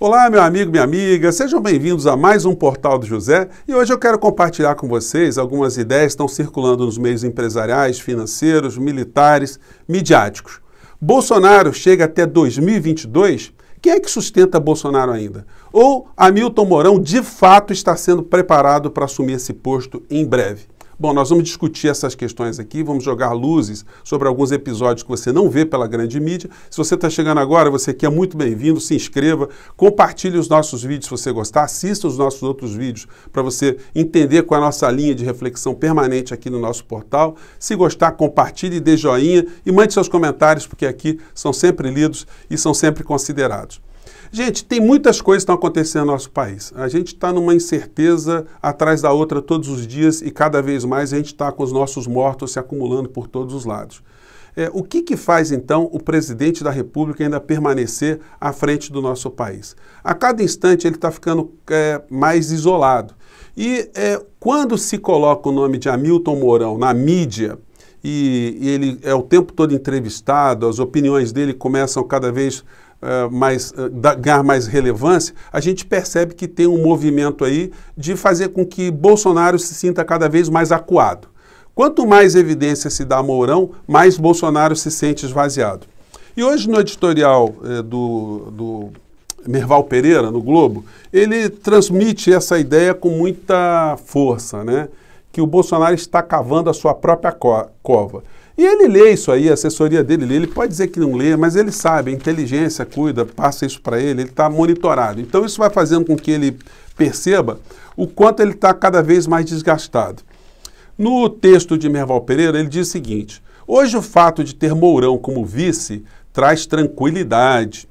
Olá, meu amigo, minha amiga, sejam bem-vindos a mais um Portal do José e hoje eu quero compartilhar com vocês algumas ideias que estão circulando nos meios empresariais, financeiros, militares, midiáticos. Bolsonaro chega até 2022? Quem é que sustenta Bolsonaro ainda? Ou Hamilton Mourão de fato está sendo preparado para assumir esse posto em breve? Bom, nós vamos discutir essas questões aqui, vamos jogar luzes sobre alguns episódios que você não vê pela grande mídia. Se você está chegando agora, você aqui é muito bem-vindo, se inscreva, compartilhe os nossos vídeos se você gostar, assista os nossos outros vídeos para você entender qual é a nossa linha de reflexão permanente aqui no nosso portal. Se gostar, compartilhe, dê joinha e mande seus comentários, porque aqui são sempre lidos e são sempre considerados. Gente, tem muitas coisas que estão acontecendo no nosso país. A gente está numa incerteza atrás da outra todos os dias e cada vez mais a gente está com os nossos mortos se acumulando por todos os lados. O que faz, então, o presidente da República ainda permanecer à frente do nosso país? A cada instante ele está ficando mais isolado. E quando se coloca o nome de Hamilton Mourão na mídia, e ele é o tempo todo entrevistado, as opiniões dele começam cada vez ganhar mais relevância, a gente percebe que tem um movimento aí de fazer com que Bolsonaro se sinta cada vez mais acuado. Quanto mais evidência se dá a Mourão, mais Bolsonaro se sente esvaziado. E hoje no editorial do Merval Pereira, no Globo, ele transmite essa ideia com muita força, né? Que o Bolsonaro está cavando a sua própria cova. E ele lê isso aí, a assessoria dele lê, ele pode dizer que não lê, mas ele sabe, a inteligência cuida, passa isso para ele está monitorado. Então isso vai fazendo com que ele perceba o quanto ele está cada vez mais desgastado. No texto de Merval Pereira, ele diz o seguinte: hoje o fato de ter Mourão como vice traz tranquilidade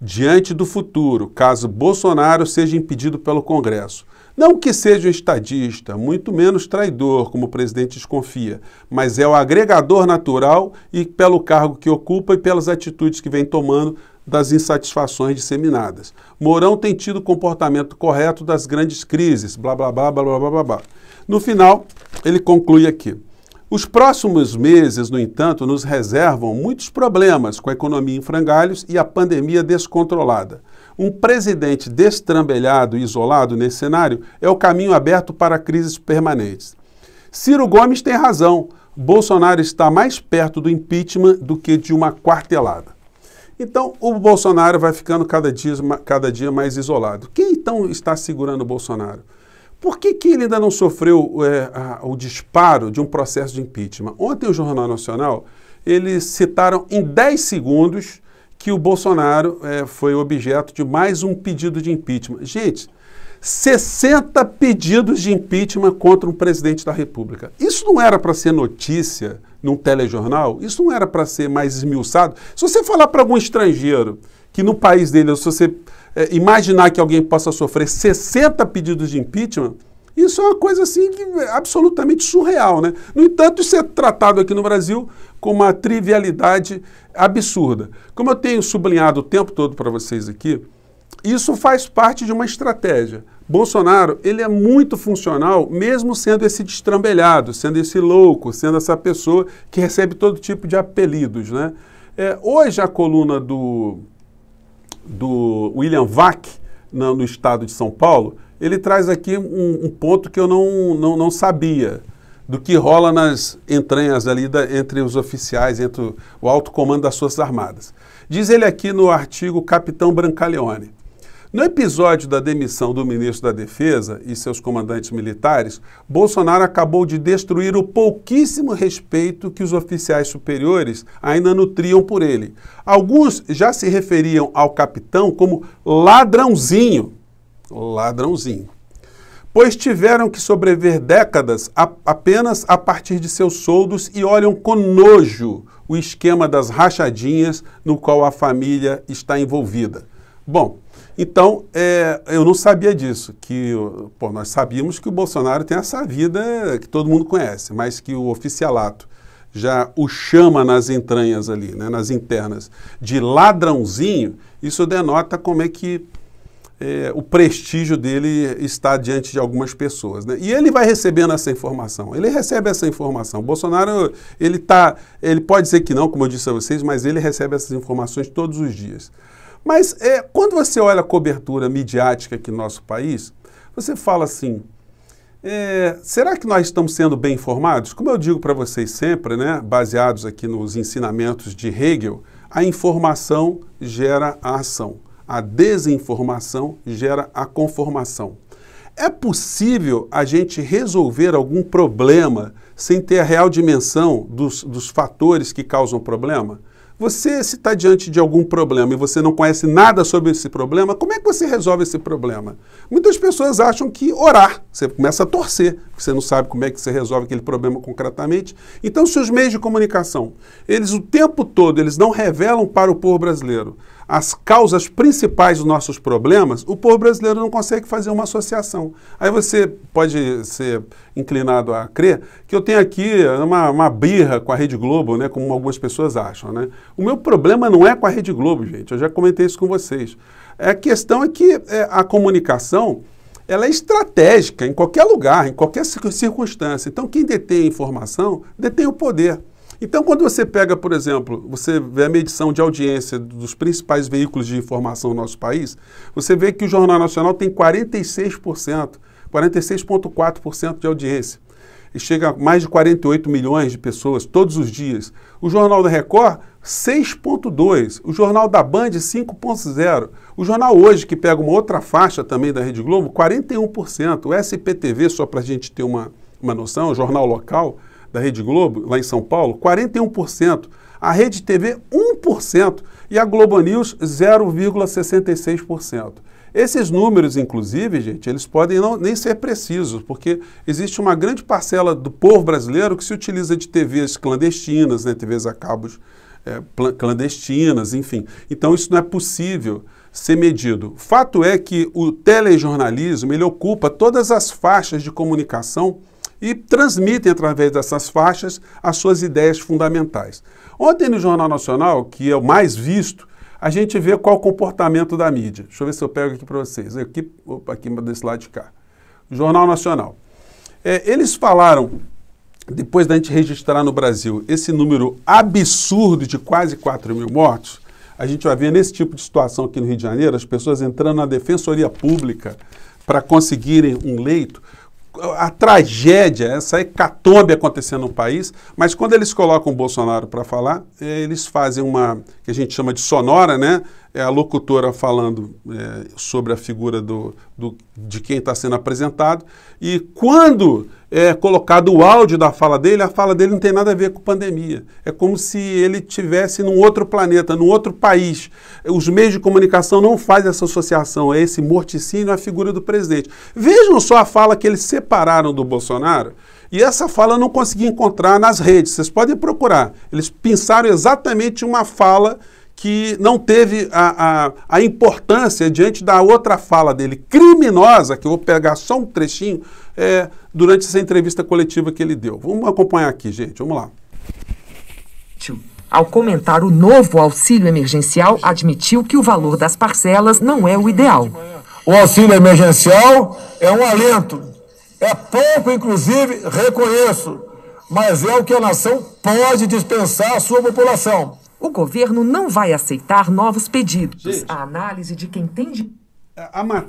diante do futuro, caso Bolsonaro seja impedido pelo Congresso. Não que seja um estadista, muito menos traidor, como o presidente desconfia, mas é o agregador natural e pelo cargo que ocupa e pelas atitudes que vem tomando das insatisfações disseminadas. Mourão tem tido o comportamento correto das grandes crises, blá, blá, blá, blá, blá, blá, blá. No final, ele conclui aqui: os próximos meses, no entanto, nos reservam muitos problemas com a economia em frangalhos e a pandemia descontrolada. Um presidente destrambelhado e isolado nesse cenário é o caminho aberto para crises permanentes. Ciro Gomes tem razão. Bolsonaro está mais perto do impeachment do que de uma quartelada. Então, o Bolsonaro vai ficando cada dia mais isolado. Quem então está segurando o Bolsonaro? Por que ele ainda não sofreu o disparo de um processo de impeachment? Ontem o Jornal Nacional, eles citaram em 10 segundos que o Bolsonaro foi objeto de mais um pedido de impeachment. Gente, 60 pedidos de impeachment contra um presidente da República. Isso não era para ser notícia num telejornal? Isso não era para ser mais esmiuçado? Se você falar para algum estrangeiro que no país dele, se você imaginar que alguém possa sofrer 60 pedidos de impeachment, isso é uma coisa assim absolutamente surreal, né? No entanto, isso é tratado aqui no Brasil com uma trivialidade absurda. Como eu tenho sublinhado o tempo todo para vocês aqui, isso faz parte de uma estratégia. Bolsonaro, ele é muito funcional, mesmo sendo esse destrambelhado, sendo esse louco, sendo essa pessoa que recebe todo tipo de apelidos, né? Hoje a coluna do William Vac, no estado de São Paulo, ele traz aqui um ponto que eu não sabia, do que rola nas entranhas ali entre os oficiais, entre o alto comando das Forças Armadas. Diz ele aqui no artigo Capitão Brancaleone: no episódio da demissão do ministro da Defesa e seus comandantes militares, Bolsonaro acabou de destruir o pouquíssimo respeito que os oficiais superiores ainda nutriam por ele. Alguns já se referiam ao capitão como ladrãozinho, pois tiveram que sobreviver décadas apenas a partir de seus soldos e olham com nojo o esquema das rachadinhas no qual a família está envolvida. Bom, então, eu não sabia disso, nós sabíamos que o Bolsonaro tem essa vida que todo mundo conhece, mas que o oficialato já o chama nas entranhas ali, né, nas internas, de ladrãozinho, isso denota como é que o prestígio dele está diante de algumas pessoas, né? E ele vai recebendo essa informação, ele recebe essa informação. O Bolsonaro, ele pode dizer que não, como eu disse a vocês, mas ele recebe essas informações todos os dias. Mas quando você olha a cobertura midiática aqui no nosso país, você fala assim, será que nós estamos sendo bem informados? Como eu digo para vocês sempre, né, baseados aqui nos ensinamentos de Hegel, a informação gera a ação, a desinformação gera a conformação. É possível a gente resolver algum problema sem ter a real dimensão dos fatores que causam o problema? Você, se está diante de algum problema e você não conhece nada sobre esse problema, como é que você resolve esse problema? Muitas pessoas acham que orar, você começa a torcer, você não sabe como é que você resolve aquele problema concretamente. Então, se os meios de comunicação, eles o tempo todo, eles não revelam para o povo brasileiro as causas principais dos nossos problemas, o povo brasileiro não consegue fazer uma associação. Aí você pode ser inclinado a crer que eu tenho aqui uma birra com a Rede Globo, né, como algumas pessoas acham, né? O meu problema não é com a Rede Globo, gente, eu já comentei isso com vocês. A questão é que a comunicação, ela é estratégica em qualquer lugar, em qualquer circunstância. Então, quem detém a informação, detém o poder. Então, quando você pega, por exemplo, você vê a medição de audiência dos principais veículos de informação no nosso país, você vê que o Jornal Nacional tem 46%, 46,4% de audiência. E chega a mais de 48 milhões de pessoas todos os dias. O Jornal da Record, 6,2%. O Jornal da Band, 5,0%. O Jornal Hoje, que pega uma outra faixa também da Rede Globo, 41%. O SPTV, só para a gente ter uma noção, o jornal local da Rede Globo, lá em São Paulo, 41%. A Rede TV, 1%. E a Globo News, 0,66%. Esses números, inclusive, gente, eles podem nem ser precisos, porque existe uma grande parcela do povo brasileiro que se utiliza de TVs clandestinas, né, TVs a cabos clandestinas, enfim. Então, isso não é possível ser medido. Fato é que o telejornalismo, ele ocupa todas as faixas de comunicação e transmitem, através dessas faixas, as suas ideias fundamentais. Ontem, no Jornal Nacional, que é o mais visto, a gente vê qual o comportamento da mídia. Deixa eu ver se eu pego aqui para vocês. Aqui desse lado de cá. Jornal Nacional. Eles falaram, depois da gente registrar no Brasil esse número absurdo de quase 4 mil mortos, a gente vai ver nesse tipo de situação aqui no Rio de Janeiro, as pessoas entrando na defensoria pública para conseguirem um leito, a tragédia, essa hecatombe acontecendo no país, mas quando eles colocam o Bolsonaro para falar, eles fazem uma, que a gente chama de sonora, né? É a locutora falando sobre a figura de quem está sendo apresentado, e quando é colocado o áudio da fala dele, a fala dele não tem nada a ver com pandemia. É como se ele estivesse num outro planeta, num outro país. Os meios de comunicação não fazem essa associação, é esse morticínio à figura do presidente. Vejam só a fala que eles separaram do Bolsonaro, e essa fala eu não consegui encontrar nas redes, vocês podem procurar. Eles pensaram exatamente uma fala que não teve a importância diante da outra fala dele, criminosa, que eu vou pegar só um trechinho, durante essa entrevista coletiva que ele deu. Vamos acompanhar aqui, gente, vamos lá. Ao comentar o novo auxílio emergencial, admitiu que o valor das parcelas não é o ideal. O auxílio emergencial é um alento. É pouco, inclusive, reconheço, mas é o que a nação pode dispensar à sua população. O governo não vai aceitar novos pedidos. Gente, a análise de quem tem de...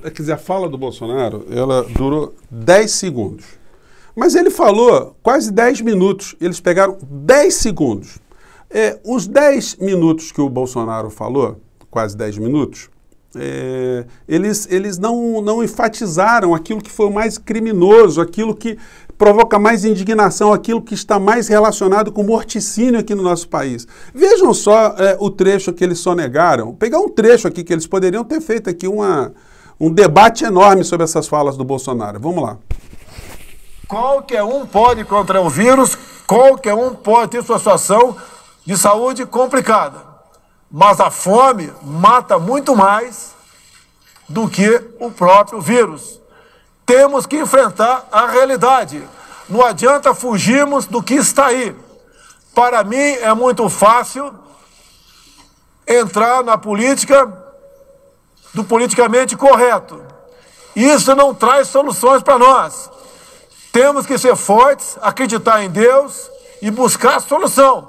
Quer dizer, a fala do Bolsonaro, ela durou 10 segundos. Mas ele falou quase 10 minutos. Eles pegaram 10 segundos. Os 10 minutos que o Bolsonaro falou, quase 10 minutos, eles não enfatizaram aquilo que foi o mais criminoso, aquilo que provoca mais indignação, aquilo que está mais relacionado com morticínio aqui no nosso país. Vejam só o trecho que eles sonegaram. Vou pegar um trecho aqui que eles poderiam ter feito aqui um debate enorme sobre essas falas do Bolsonaro. Vamos lá. Qualquer um pode contrair o vírus, qualquer um pode ter sua situação de saúde complicada. Mas a fome mata muito mais do que o próprio vírus. Temos que enfrentar a realidade. Não adianta fugirmos do que está aí. Para mim é muito fácil entrar na política do politicamente correto. Isso não traz soluções para nós. Temos que ser fortes, acreditar em Deus e buscar a solução.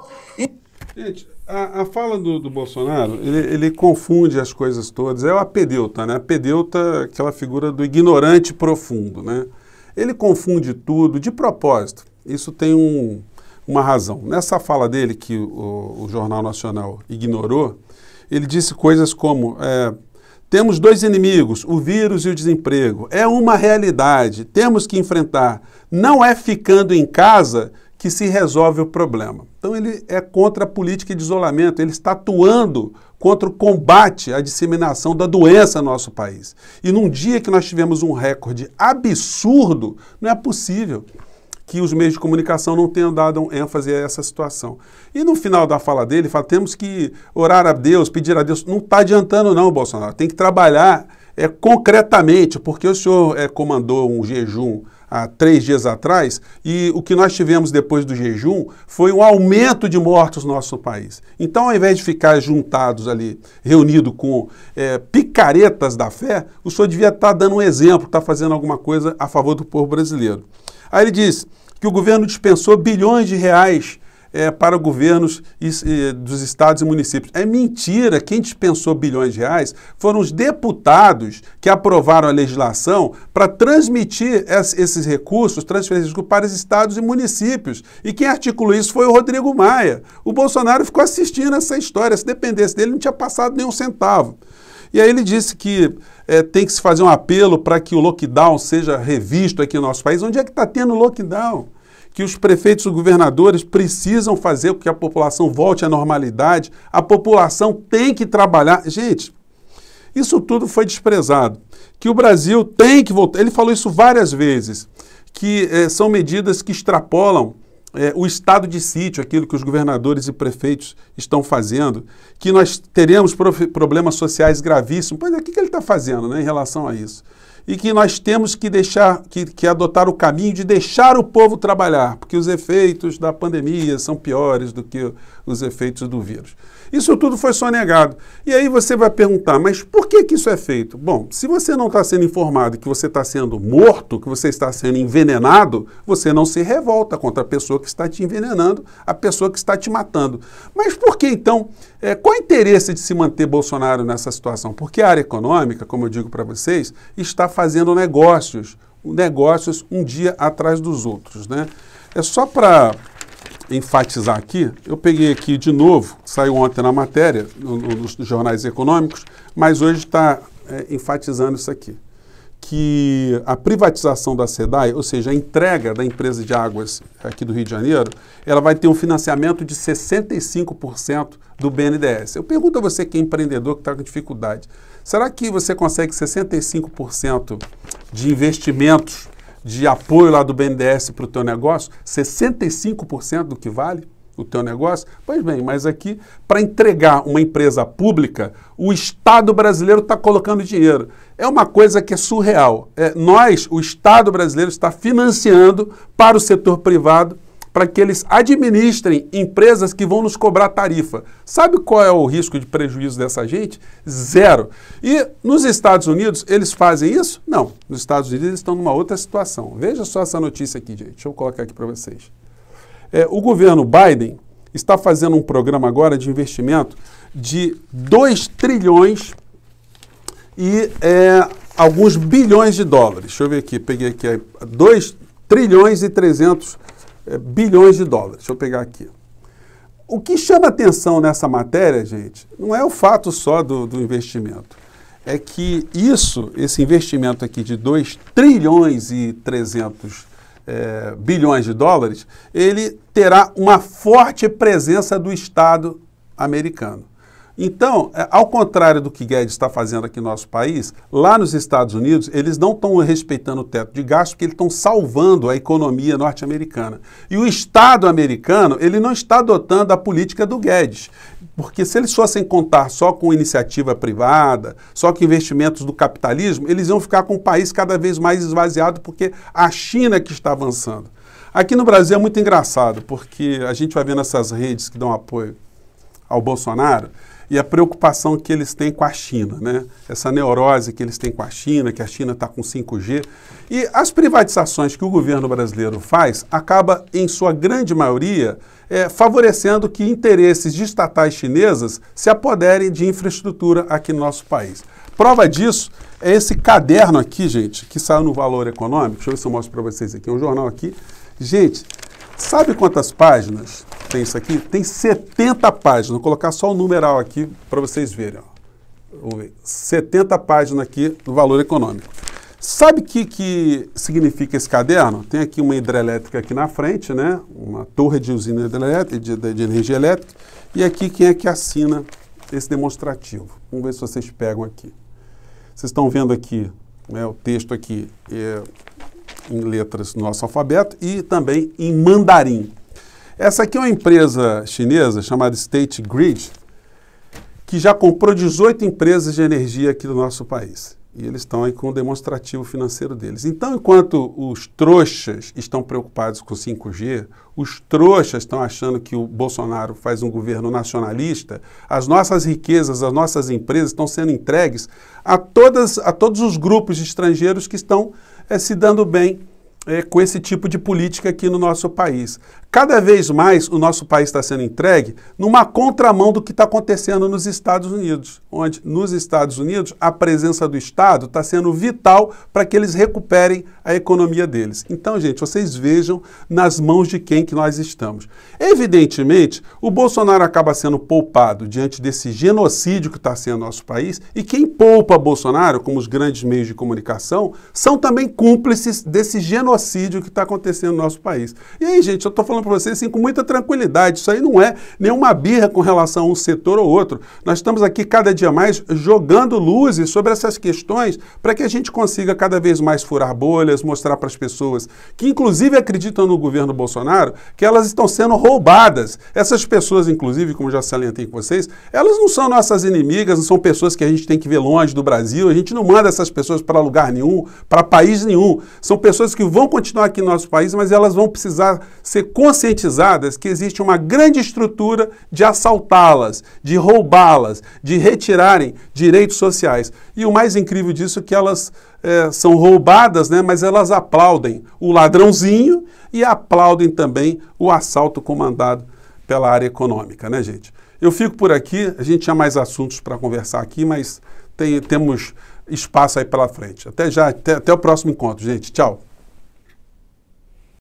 Gente, A fala do Bolsonaro, ele confunde as coisas todas. É o apedeuta, né? Apedeuta, aquela figura do ignorante profundo, né? Ele confunde tudo de propósito. Isso tem uma razão. Nessa fala dele, que o Jornal Nacional ignorou, ele disse coisas como: temos dois inimigos, o vírus e o desemprego. É uma realidade, temos que enfrentar. Não é ficando em casa que se resolve o problema. Então ele é contra a política de isolamento, ele está atuando contra o combate à disseminação da doença no nosso país. E num dia que nós tivemos um recorde absurdo, não é possível que os meios de comunicação não tenham dado ênfase a essa situação. E no final da fala dele, ele fala: temos que orar a Deus, pedir a Deus. Não está adiantando não, Bolsonaro. Tem que trabalhar concretamente, porque o senhor comandou um jejum há 3 dias atrás, e o que nós tivemos depois do jejum foi um aumento de mortos no nosso país. Então, ao invés de ficar juntados ali, reunido com picaretas da fé, o senhor devia estar dando um exemplo, estar fazendo alguma coisa a favor do povo brasileiro. Aí ele diz que o governo dispensou bilhões de reais para governos dos estados e municípios. É mentira. Quem dispensou bilhões de reais foram os deputados que aprovaram a legislação para transmitir esses recursos, transferências para os estados e municípios. E quem articulou isso foi o Rodrigo Maia. O Bolsonaro ficou assistindo essa história. Se dependesse dele, não tinha passado nem um centavo. E aí ele disse que tem que se fazer um apelo para que o lockdown seja revisto aqui no nosso país. Onde é que está tendo lockdown? Que os prefeitos e governadores precisam fazer com que a população volte à normalidade. A população tem que trabalhar. Gente, isso tudo foi desprezado. Que o Brasil tem que voltar. Ele falou isso várias vezes, que são medidas que extrapolam o estado de sítio, aquilo que os governadores e prefeitos estão fazendo, que nós teremos problemas sociais gravíssimos. Pois é, o que ele está fazendo, né, em relação a isso? E que nós temos que adotar o caminho de deixar o povo trabalhar, porque os efeitos da pandemia são piores do que os efeitos do vírus. Isso tudo foi sonegado. E aí você vai perguntar, mas por que isso é feito? Bom, se você não está sendo informado que você está sendo morto, que você está sendo envenenado, você não se revolta contra a pessoa que está te envenenando, a pessoa que está te matando. Mas por que então? Qual o interesse de se manter Bolsonaro nessa situação? Porque a área econômica, como eu digo para vocês, está fazendo negócios um dia atrás dos outros, né? É só para enfatizar aqui, eu peguei aqui de novo, saiu ontem na matéria, nos jornais econômicos, mas hoje está enfatizando isso aqui, que a privatização da SEDAI, ou seja, a entrega da empresa de águas aqui do Rio de Janeiro, ela vai ter um financiamento de 65% do BNDES. Eu pergunto a você que é empreendedor, que está com dificuldade, será que você consegue 65% de investimentos de apoio lá do BNDES para o teu negócio? 65% do que vale o teu negócio? Pois bem, mas aqui, para entregar uma empresa pública, o Estado brasileiro está colocando dinheiro. É uma coisa que é surreal. O Estado brasileiro está financiando para o setor privado para que eles administrem empresas que vão nos cobrar tarifa. Sabe qual é o risco de prejuízo dessa gente? Zero. E nos Estados Unidos, eles fazem isso? Não. Nos Estados Unidos, eles estão numa outra situação. Veja só essa notícia aqui, gente. Deixa eu colocar aqui para vocês. O governo Biden está fazendo um programa agora de investimento de 2 trilhões e alguns bilhões de dólares. Deixa eu ver aqui. Peguei aqui 2 trilhões e 300 bilhões de dólares. Deixa eu pegar aqui. O que chama atenção nessa matéria, gente, não é o fato só do investimento. É que esse investimento aqui de 2 trilhões e 300 bilhões de dólares, ele terá uma forte presença do Estado americano. Então, ao contrário do que Guedes está fazendo aqui no nosso país, lá nos Estados Unidos, eles não estão respeitando o teto de gasto, porque eles estão salvando a economia norte-americana. E o Estado americano, ele não está adotando a política do Guedes, porque se eles fossem contar só com iniciativa privada, só com investimentos do capitalismo, eles iam ficar com o país cada vez mais esvaziado, porque a China que está avançando. Aqui no Brasil é muito engraçado, porque a gente vai vendo essas redes que dão apoio ao Bolsonaro, e a preocupação que eles têm com a China, né? Essa neurose que eles têm com a China, que a China está com 5G. E as privatizações que o governo brasileiro faz acaba, em sua grande maioria, favorecendo que interesses de estatais chinesas se apoderem de infraestrutura aqui no nosso país. Prova disso é esse caderno aqui, gente, que saiu no Valor Econômico. Deixa eu ver se eu mostro para vocês aqui. É um jornal aqui. Gente, sabe quantas páginas tem isso aqui? Tem 70 páginas. Vou colocar só o numeral aqui para vocês verem. Ó. 70 páginas aqui do Valor Econômico. Sabe o que significa esse caderno? Tem aqui uma hidrelétrica aqui na frente, né? Uma torre de usina hidrelétrica, de energia elétrica. E aqui quem é que assina esse demonstrativo? Vamos ver se vocês pegam aqui. Vocês estão vendo aqui, né, o texto aqui em letras do nosso alfabeto e também em mandarim. Essa aqui é uma empresa chinesa chamada State Grid, que já comprou 18 empresas de energia aqui do nosso país. E eles estão aí com o demonstrativo financeiro deles. Então, enquanto os trouxas estão preocupados com o 5G, os trouxas estão achando que o Bolsonaro faz um governo nacionalista, as nossas riquezas, as nossas empresas estão sendo entregues a todos os grupos de estrangeiros que estão se dando bem com esse tipo de política aqui no nosso país. Cada vez mais o nosso país está sendo entregue numa contramão do que está acontecendo nos Estados Unidos, onde nos Estados Unidos a presença do Estado está sendo vital para que eles recuperem a economia deles. Então, gente, vocês vejam nas mãos de quem que nós estamos. Evidentemente, o Bolsonaro acaba sendo poupado diante desse genocídio que está sendo no nosso país, e quem poupa Bolsonaro, como os grandes meios de comunicação, são também cúmplices desse genocídio que está acontecendo no nosso país. E aí, gente, eu estou falando para vocês assim, com muita tranquilidade, isso aí não é nenhuma birra com relação a um setor ou outro. Nós estamos aqui cada dia mais jogando luzes sobre essas questões para que a gente consiga cada vez mais furar bolhas, mostrar para as pessoas que inclusive acreditam no governo Bolsonaro que elas estão sendo roubadas. Essas pessoas, inclusive, como já salientei com vocês, elas não são nossas inimigas, não são pessoas que a gente tem que ver longe do Brasil, a gente não manda essas pessoas para lugar nenhum, para país nenhum. São pessoas que vão continuar aqui no nosso país, mas elas vão precisar ser conscientizadas que existe uma grande estrutura de assaltá-las, de roubá-las, de retirarem direitos sociais. E o mais incrível disso é que elas são roubadas, né, mas elas aplaudem o ladrãozinho e aplaudem também o assalto comandado pela área econômica, né, gente? Eu fico por aqui, a gente tinha mais assuntos para conversar aqui, mas temos espaço aí pela frente. Até já, até o próximo encontro, gente. Tchau.